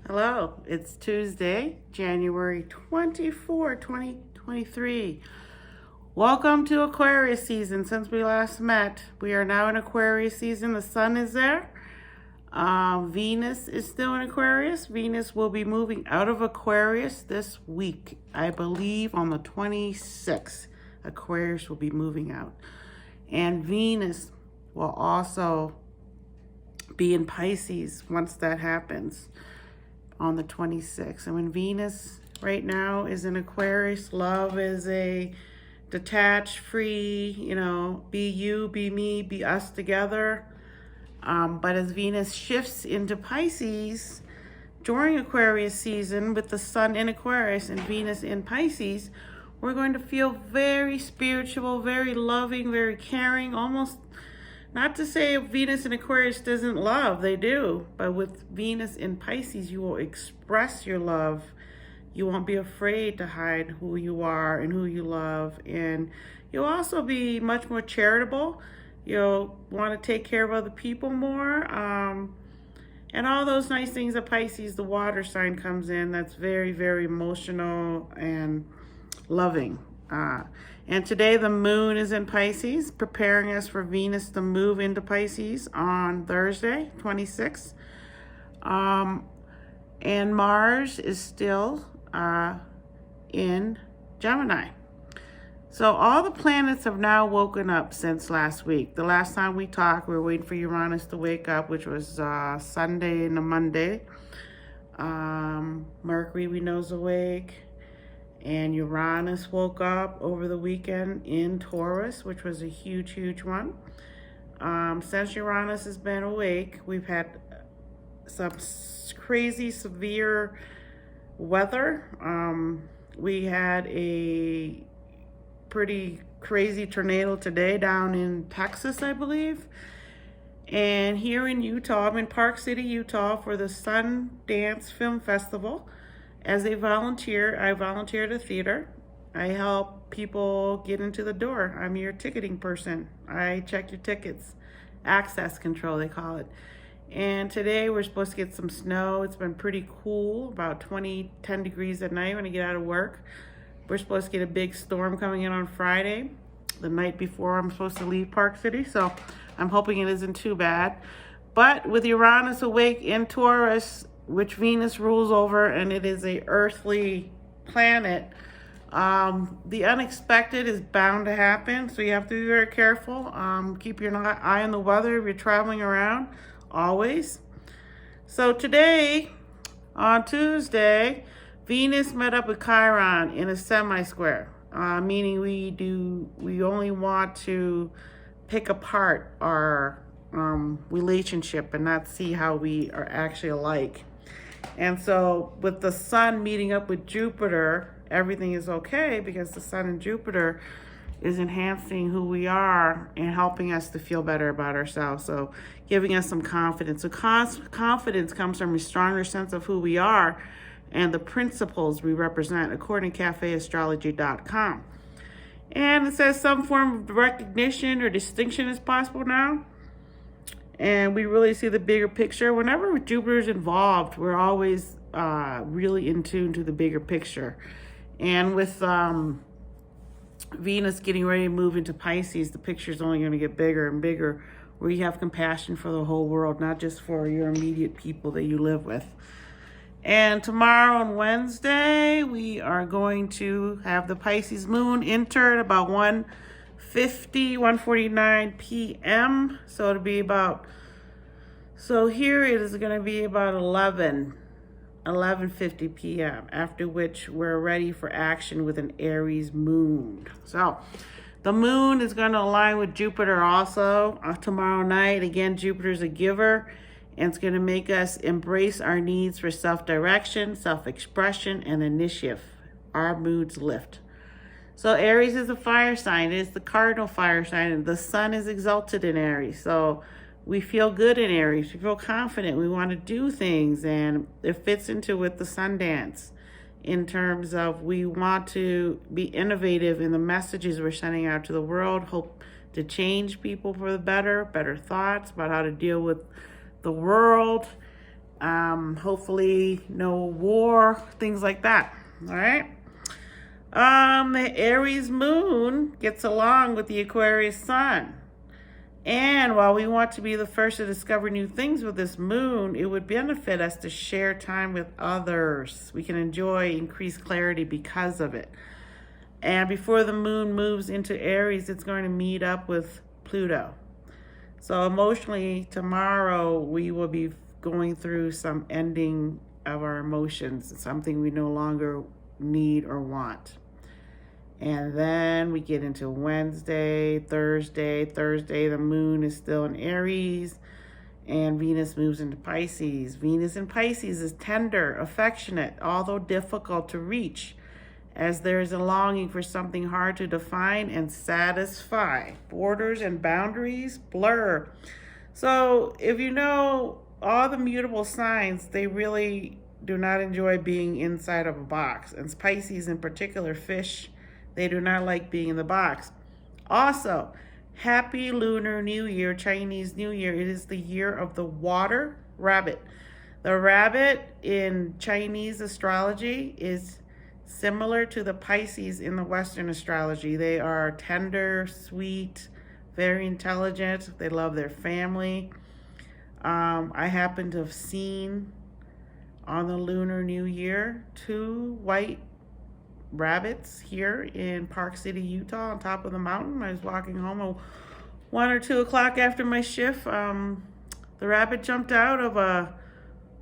Hello, it's Tuesday, January 24, 2023. Welcome to Aquarius season. Since we last met, we are now in Aquarius season. The sun is there. Venus is still in Aquarius. Venus will be moving out of Aquarius this week. I believe on the 26th, Aquarius will be moving out. And Venus will also be in Pisces once that happens on the 26th. And when Venus right now is in Aquarius, love is a detached, free, be you, be me, be us together. But as Venus shifts into Pisces during Aquarius season with the sun in Aquarius and Venus in Pisces, we're going to feel very spiritual, very loving, very caring, almost not to say Venus in Aquarius doesn't love, they do. But with Venus in Pisces, you will express your love. You won't be afraid to hide who you are and who you love. And you'll also be much more charitable. You'll want to take care of other people more. And all those nice things that Pisces, the water sign, comes in. That's very, very emotional and loving. And today the moon is in Pisces, preparing us for Venus to move into Pisces on Thursday, 26th. And Mars is still in Gemini. So all the planets have now woken up since last week. The last time we talked, we were waiting for Uranus to wake up, which was Sunday and a Monday. Mercury, we know, is awake. And Uranus woke up over the weekend in Taurus, which was a huge, huge one. Since Uranus has been awake, we've had some crazy, severe weather. We had a pretty crazy tornado today down in Texas, I believe. And here in Utah, I'm in Park City, Utah for the Sundance Film Festival. As a volunteer, I volunteer at a theater. I help people get into the door. I'm your ticketing person. I check your tickets. Access control, they call it. And today we're supposed to get some snow. It's been pretty cool, about 10 degrees at night when I get out of work. We're supposed to get a big storm coming in on Friday, the night before I'm supposed to leave Park City. So I'm hoping it isn't too bad. But with Uranus awake in Taurus, which Venus rules over, and it is a earthly planet, the unexpected is bound to happen, so you have to be very careful. Keep your eye on the weather if you're traveling around, always. So today, on Tuesday, Venus met up with Chiron in a semi-square, meaning we only want to pick apart our relationship and not see how we are actually alike. And so with the sun meeting up with Jupiter, everything is okay because the sun and Jupiter is enhancing who we are and helping us to feel better about ourselves. So giving us some confidence. So confidence comes from a stronger sense of who we are and the principles we represent, according to cafeastrology.com. And it says some form of recognition or distinction is possible now. And we really see the bigger picture. Whenever Jupiter's involved, we're always really in tune to the bigger picture. And with Venus getting ready to move into Pisces, the picture is only going to get bigger and bigger, where you have compassion for the whole world, not just for your immediate people that you live with. And tomorrow on Wednesday, we are going to have the Pisces moon enter at about 1:49 p.m. So it'll be here it is going to be about 11:50 p.m. After which we're ready for action with an Aries moon. So the moon is going to align with Jupiter also tomorrow night. Again, Jupiter's a giver, and it's going to make us embrace our needs for self-direction, self-expression, and initiative. Our moods lift. So Aries is a fire sign. It is the cardinal fire sign. And the sun is exalted in Aries. So we feel good in Aries. We feel confident. We want to do things. And it fits into with the Sundance in terms of we want to be innovative in the messages we're sending out to the world. Hope to change people for the better thoughts about how to deal with the world. Hopefully no war, things like that. All right. The Aries moon gets along with the Aquarius sun. And while we want to be the first to discover new things with this moon, it would benefit us to share time with others. We can enjoy increased clarity because of it. And before the moon moves into Aries, it's going to meet up with Pluto. So emotionally, tomorrow we will be going through some ending of our emotions, something we no longer need or want. And then we get into Wednesday, Thursday. Thursday, the moon is still in Aries, and Venus moves into Pisces. Venus in Pisces is tender, affectionate, although difficult to reach, as there is a longing for something hard to define and satisfy. Borders and boundaries blur. So if you know all the mutable signs, they really do not enjoy being inside of a box. And Pisces in particular, fish, they do not like being in the box. Also, Happy Lunar New Year, Chinese New Year. It is the year of the water rabbit. The rabbit in Chinese astrology is similar to the Pisces in the Western astrology. They are tender, sweet, very intelligent. They love their family. I happen to have seen on the Lunar New Year 2 white rabbits here in Park City, Utah, on top of the mountain. I was walking home at 1 or 2 o'clock after my shift. The rabbit jumped out of a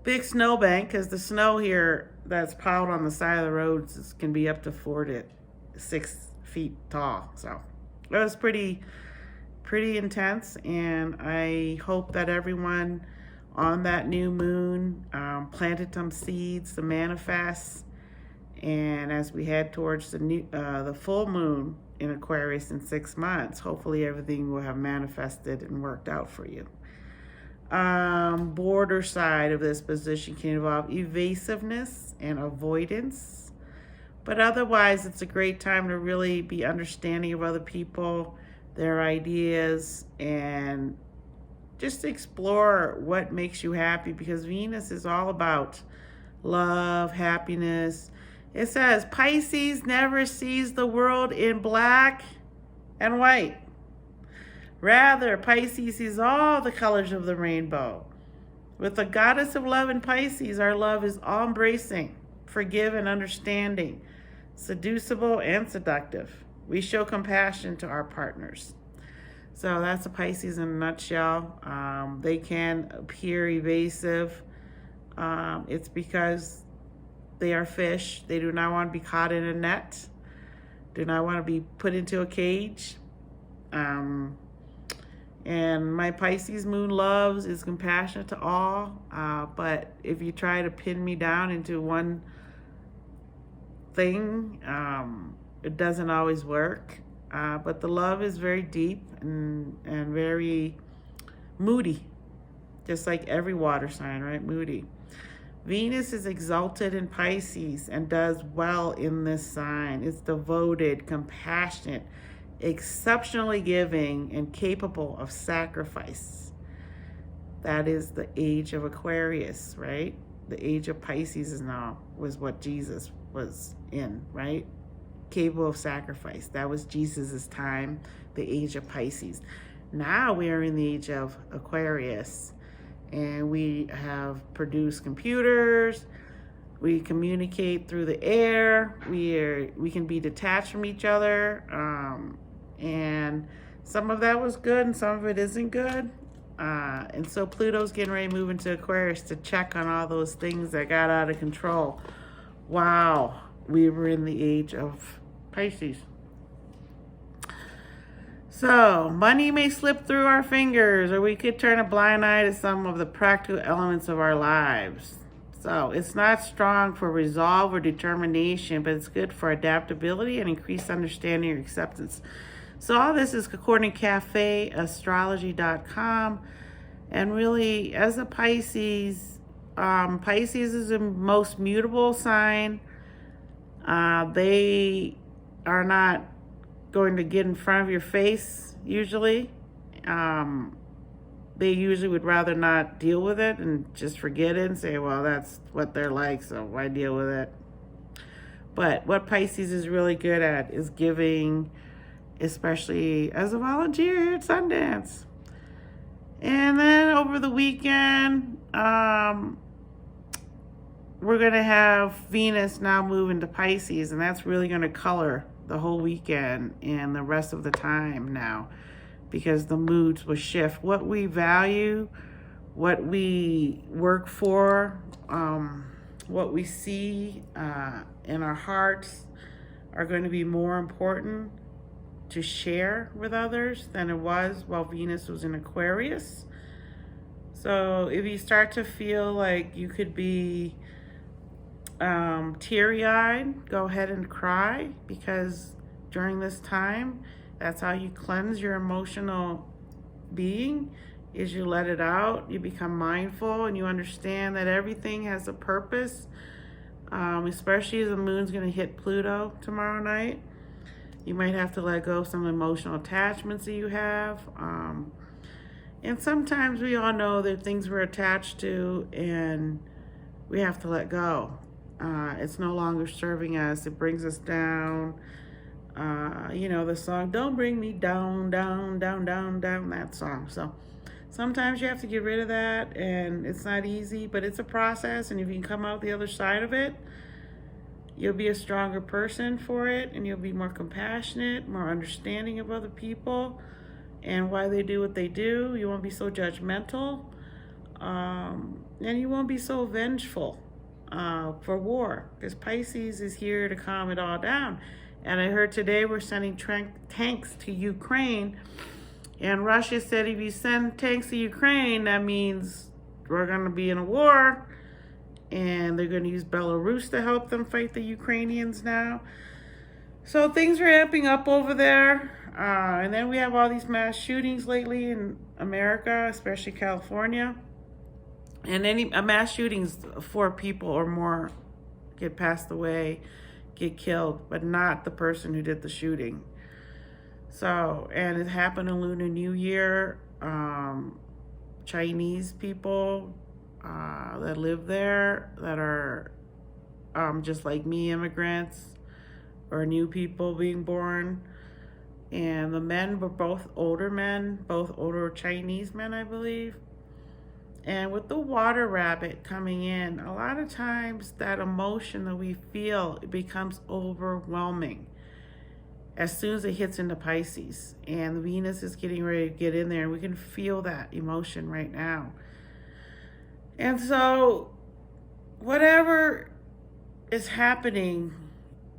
big snowbank, because the snow here that's piled on the side of the roads can be up to 4 to 6 feet tall. So it was pretty intense, and I hope that everyone on that new moon planted some seeds to manifest. And as we head towards the full moon in Aquarius in 6 months, hopefully everything will have manifested and worked out for you. Border side of this position can involve evasiveness and avoidance, but otherwise it's a great time to really be understanding of other people, their ideas, and just explore what makes you happy, because Venus is all about love, happiness. It says Pisces never sees the world in black and white. Rather, Pisces sees all the colors of the rainbow. With the goddess of love in Pisces, our love is all-embracing, forgiving, understanding, seducible, and seductive. We show compassion to our partners. So that's a Pisces in a nutshell. They can appear evasive. It's because they are fish. They do not want to be caught in a net, do not want to be put into a cage. And my Pisces moon loves is compassionate to all. But if you try to pin me down into one thing, it doesn't always work. But the love is very deep and very moody, just like every water sign, right? Moody. Venus is exalted in Pisces and does well in this sign. It's devoted, compassionate, exceptionally giving, and capable of sacrifice. That is the age of Aquarius, right? The age of Pisces was what Jesus was in, right? Capable of sacrifice. That was Jesus's time, the age of Pisces. Now we are in the age of Aquarius, and we have produced computers. We communicate through the air. We can be detached from each other, and some of that was good, and some of it isn't good. And so Pluto's getting ready to move into Aquarius to check on all those things that got out of control. Wow, we were in the age of Pisces. So, money may slip through our fingers, or we could turn a blind eye to some of the practical elements of our lives. So, it's not strong for resolve or determination, but it's good for adaptability and increased understanding or acceptance. So, all this is according to cafeastrology.com. And really, as a Pisces, Pisces is the most mutable sign. They are not going to get in front of your face usually. they usually would rather not deal with it and just forget it and say, well, that's what they're like, so why deal with it? But what Pisces is really good at is giving, especially as a volunteer at Sundance. And then over the weekend, we're going to have Venus now move into Pisces, and that's really going to color the whole weekend and the rest of the time now, because the moods will shift. What we value, what we work for, what we see in our hearts are going to be more important to share with others than it was while Venus was in Aquarius. So if you start to feel like you could be teary-eyed, go ahead and cry, because during this time, that's how you cleanse your emotional being, is you let it out, you become mindful, and you understand that everything has a purpose, especially as the moon's going to hit Pluto tomorrow night. You might have to let go of some emotional attachments that you have. And sometimes we all know that things we're attached to and we have to let go. It's no longer serving us. It brings us down. The song, Don't Bring Me Down, Down, Down, Down, Down, that song. So sometimes you have to get rid of that, and it's not easy, but it's a process. And if you can come out the other side of it, you'll be a stronger person for it, and you'll be more compassionate, more understanding of other people and why they do what they do. You won't be so judgmental, and you won't be so vengeful for war, because Pisces is here to calm it all down. And I heard today we're sending tanks to Ukraine, and Russia said if you send tanks to Ukraine, that means we're going to be in a war, and they're going to use Belarus to help them fight the Ukrainians now. So things are amping up over there. And then we have all these mass shootings lately in America, especially California. And mass shootings, 4 people or more get passed away, get killed, but not the person who did the shooting. So, and it happened in Lunar New Year. Chinese people that live there, that are just like me, immigrants or new people being born. And the men were both older men, both older Chinese men, I believe. And with the water rabbit coming in, a lot of times that emotion that we feel, it becomes overwhelming as soon as it hits into Pisces. And Venus is getting ready to get in there, and we can feel that emotion right now. And so whatever is happening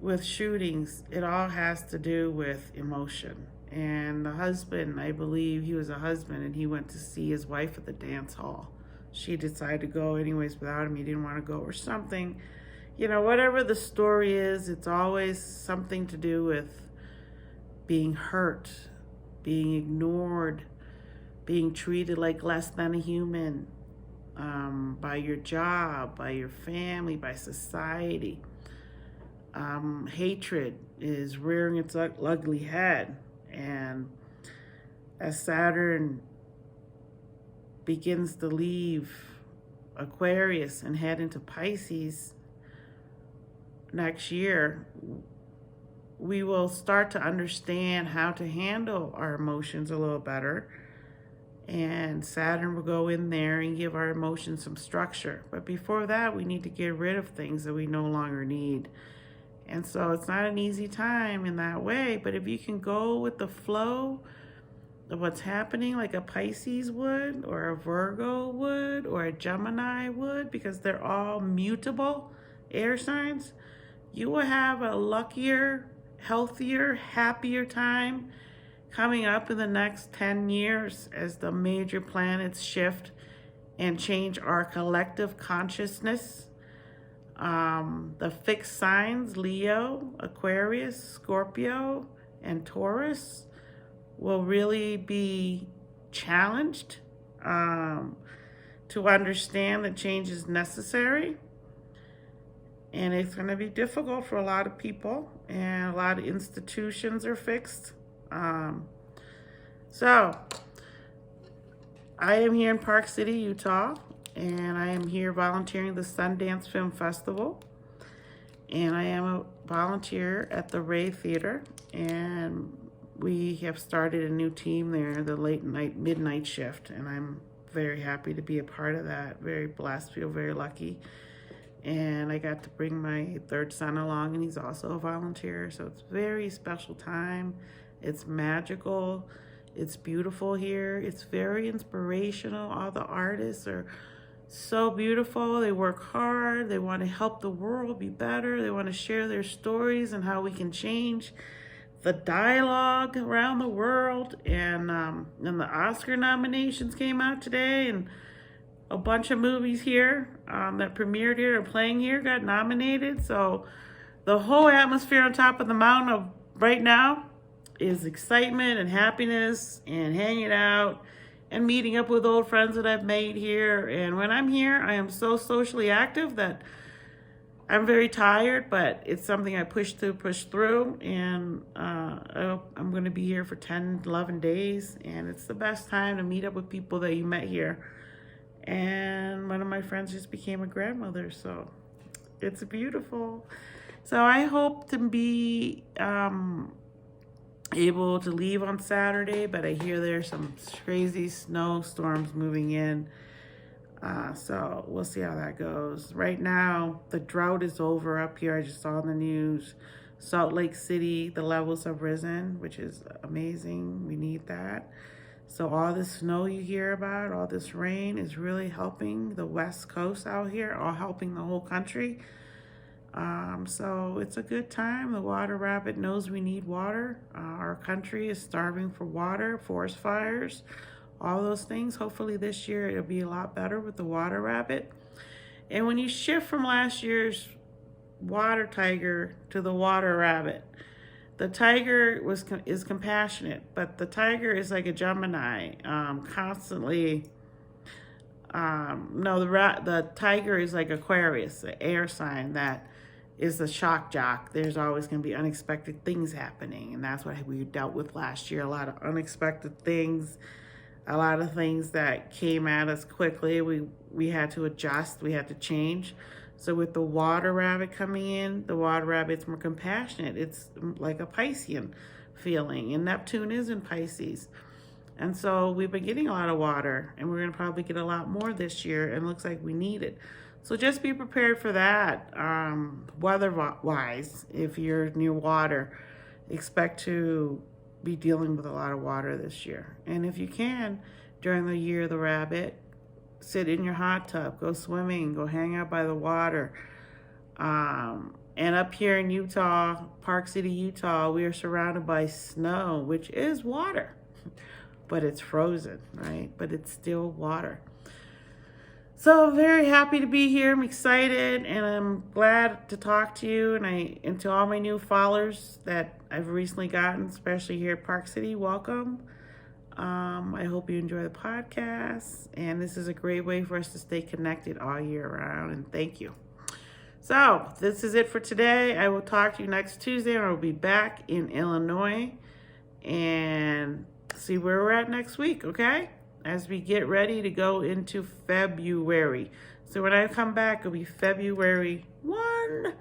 with shootings, it all has to do with emotion. And the husband, I believe he was a husband, and he went to see his wife at the dance hall. She decided to go anyways without him. He didn't want to go or something. Whatever the story is, it's always something to do with being hurt, being ignored, being treated like less than a human, by your job, by your family, by society. Hatred is rearing its ugly head. And as Saturn begins to leave Aquarius and head into Pisces next year, we will start to understand how to handle our emotions a little better. And Saturn will go in there and give our emotions some structure. But before that, we need to get rid of things that we no longer need. And so it's not an easy time in that way. But if you can go with the flow of what's happening, like a Pisces would, or a Virgo would, or a Gemini would, because they're all mutable air signs, you will have a luckier, healthier, happier time coming up in the next 10 years as the major planets shift and change our collective consciousness. The fixed signs, Leo, Aquarius, Scorpio, and Taurus, will really be challenged to understand that change is necessary. And it's going to be difficult for a lot of people, and a lot of institutions are fixed. So I am here in Park City, Utah, and I am here volunteering the Sundance Film Festival. And I am a volunteer at the Ray Theater, and we have started a new team there, the late night, midnight shift, and I'm very happy to be a part of that. Very blessed, feel very lucky. And I got to bring my third son along, and he's also a volunteer, so it's a very special time. It's magical. It's beautiful here. It's very inspirational. All the artists are so beautiful. They work hard. They want to help the world be better. They want to share their stories and how we can change the dialogue around the world. And the Oscar nominations came out today, and a bunch of movies here that premiered here or playing here got nominated. So the whole atmosphere on top of the mountain of right now is excitement and happiness and hanging out and meeting up with old friends that I've made here. And when I'm here, I am so socially active that I'm very tired, but it's something I push through. And I'm going to be here for 10, 11 days. And it's the best time to meet up with people that you met here. And one of my friends just became a grandmother, so it's beautiful. So I hope to be able to leave on Saturday, but I hear there's some crazy snowstorms moving in. So we'll see how that goes. Right now, the drought is over up here. I just saw in the news. Salt Lake City, the levels have risen, which is amazing. We need that. So all this snow you hear about, all this rain is really helping the West Coast out here, or helping the whole country. So it's a good time. The water rabbit knows we need water. Our country is starving for water, forest fires, all those things. Hopefully this year it'll be a lot better with the water rabbit. And when you shift from last year's water tiger to the water rabbit, the tiger is compassionate, but the tiger is like a Gemini, constantly. No, the tiger is like Aquarius, the air sign that is the shock jock. There's always going to be unexpected things happening, and that's what we dealt with last year. A lot of unexpected things, a lot of things that came at us quickly. We had to adjust, we had to change. So with the water rabbit coming in, the water rabbit's more compassionate. It's like a Piscean feeling, and Neptune is in Pisces. And so we've been getting a lot of water, and we're going to probably get a lot more this year, and it looks like we need it. So just be prepared for that. Weather-wise, if you're near water, expect to be dealing with a lot of water this year. And if you can, during the year of the rabbit, sit in your hot tub, go swimming, go hang out by the water. And up here in Utah, Park City, Utah, we are surrounded by snow, which is water, but it's frozen, right? But it's still water. So I'm very happy to be here. I'm excited, and I'm glad to talk to you. And to all my new followers that I've recently gotten, especially here at Park City, welcome. I hope you enjoy the podcast, and this is a great way for us to stay connected all year round, and thank you. So this is it for today. I will talk to you next Tuesday, and I'll be back in Illinois and see where we're at next week, okay? As we get ready to go into February. So when I come back, it'll be February 1,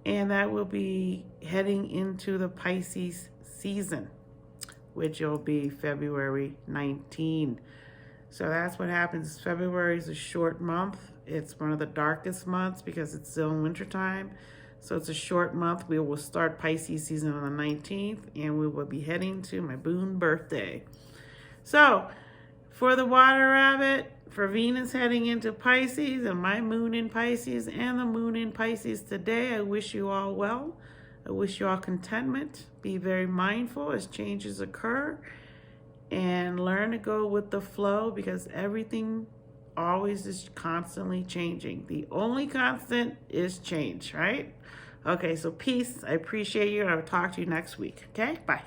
and that will be heading into the Pisces season, which will be February 19. So that's what happens. February is a short month. It's one of the darkest months because it's still in wintertime. So it's a short month. We will start Pisces season on the 19th, and we will be heading to my Boone birthday. So for the water rabbit, for Venus heading into Pisces, and my moon in Pisces, and the moon in Pisces today, I wish you all well. I wish you all contentment. Be very mindful as changes occur, and learn to go with the flow, because everything always is constantly changing. The only constant is change, right? Okay, so peace. I appreciate you, and I'll talk to you next week. Okay, bye.